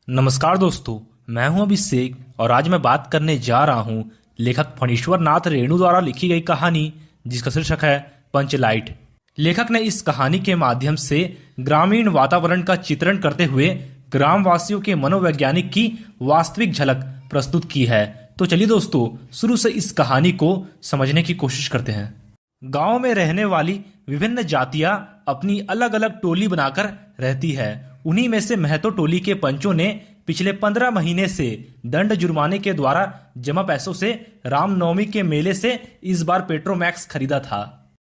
नमस्कार दोस्तों, मैं हूं अभिषेक और आज मैं बात करने जा रहा हूं लेखक फणीश्वर नाथ रेणु द्वारा लिखी गई कहानी जिसका शीर्षक है पंचलाइट। लेखक ने इस कहानी के माध्यम से ग्रामीण वातावरण का चित्रण करते हुए ग्रामवासियों के मनोवैज्ञानिक की वास्तविक झलक प्रस्तुत की है। तो चलिए दोस्तों, शुरू से इस कहानी को समझने की कोशिश करते हैं। गांव में रहने वाली विभिन्न जातियां अपनी अलग अलग टोली बनाकर रहती है। उन्हीं में से महतो टोली के पंचों ने पिछले 15 महीने से दंड जुर्माने के द्वारा जमा पैसों से रामनवमी के मेले से इस बार पेट्रोमैक्स खरीदा था।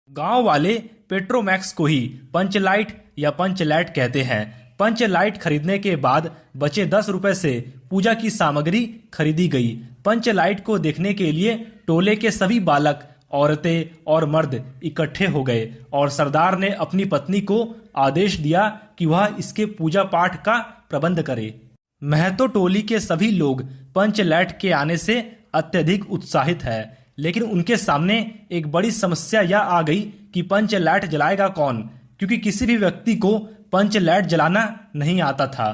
गांव वाले पेट्रोमैक्स को ही पंचलाइट या पंचलैट कहते हैं। पंचलाइट खरीदने के बाद बचे 10 रुपए से पूजा की सामग्री खरीदी गई। पंचलाइट को देखने के लिए टोले के सभी बालक, औरतें और मर्द इकट्ठे हो गए और सरदार ने अपनी पत्नी को आदेश दिया कि वह इसके पूजा पाठ का प्रबंध करे। महतो टोली के सभी लोग पंचलैट के आने से अत्यधिक उत्साहित है, लेकिन उनके सामने एक बड़ी समस्या यह आ गई कि पंचलैट जलाएगा कौन, क्योंकि किसी भी व्यक्ति को पंचलैट जलाना नहीं आता था।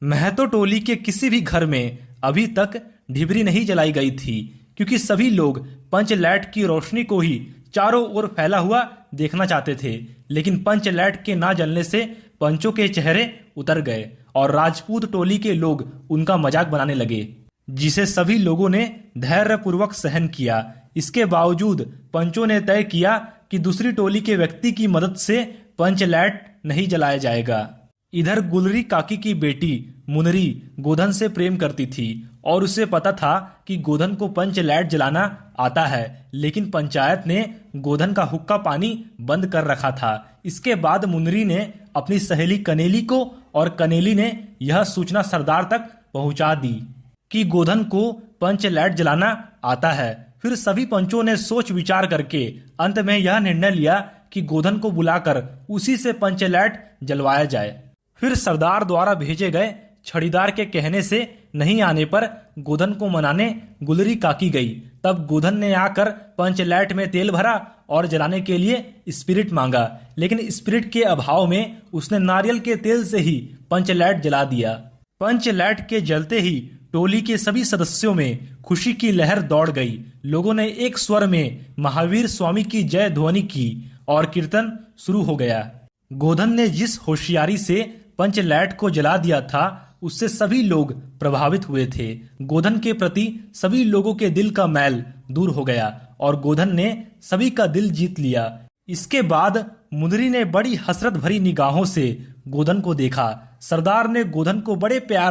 महतो टोली के किसी भी घर में अभी तक ढिबरी नहीं जलाई गई थी, क्योंकि सभी लोग पंचलैट की रोशनी को ही चारों ओर फैला हुआ देखना चाहते थे। लेकिन पंचलैट के ना जलने से पंचों के चेहरे उतर गए और राजपूत टोली के लोग उनका मजाक बनाने लगे, जिसे सभी लोगों ने धैर्यपूर्वक सहन किया। इसके बावजूद पंचों ने तय किया कि दूसरी टोली के व्यक्ति की मदद से पंचलैट नहीं जलाया जाएगा। इधर गुलरी काकी की बेटी मुनरी गोधन से प्रेम करती थी और उसे पता था कि गोधन को पंचलैट जलाना आता है, लेकिन पंचायत ने गोधन का हुक्का पानी बंद कर रखा था। इसके बाद मुनरी ने अपनी सहेली कनेली को और कनेली ने यह सूचना सरदार तक पहुंचा दी कि गोधन को पंचलैट जलाना आता है। फिर सभी पंचों ने सोच विचार करके अंत में यह निर्णय लिया कि गोधन को बुलाकर उसी से पंचलैट जलवाया जाए। फिर सरदार द्वारा भेजे गए छड़ीदार के कहने से नहीं आने पर गोधन को मनाने गुलरी काकी गई। तब गोधन ने आकर पंचलैट में तेल भरा और जलाने के लिए स्पिरिट मांगा, लेकिन स्पिरिट के अभाव में उसने नारियल के तेल से ही पंचलैट जला दिया। पंचलैट के जलते ही टोली के सभी सदस्यों में खुशी की लहर दौड़ गई। लोगों ने एक स्वर में महावीर स्वामी की जय ध्वनि की और कीर्तन शुरू हो गया। गोधन ने जिस होशियारी से पंचलैट को जला दिया था, उससे सभी लोग प्रभावित हुए थे। गोधन के प्रति सभी लोगों के दिल का मैल दूर हो गया और गोधन ने सभी का दिल जीत लिया। इसके बाद मुनरी ने बड़ी हसरत भरी निगाहों से गोधन को देखा। सरदार ने गोधन को बड़े प्यार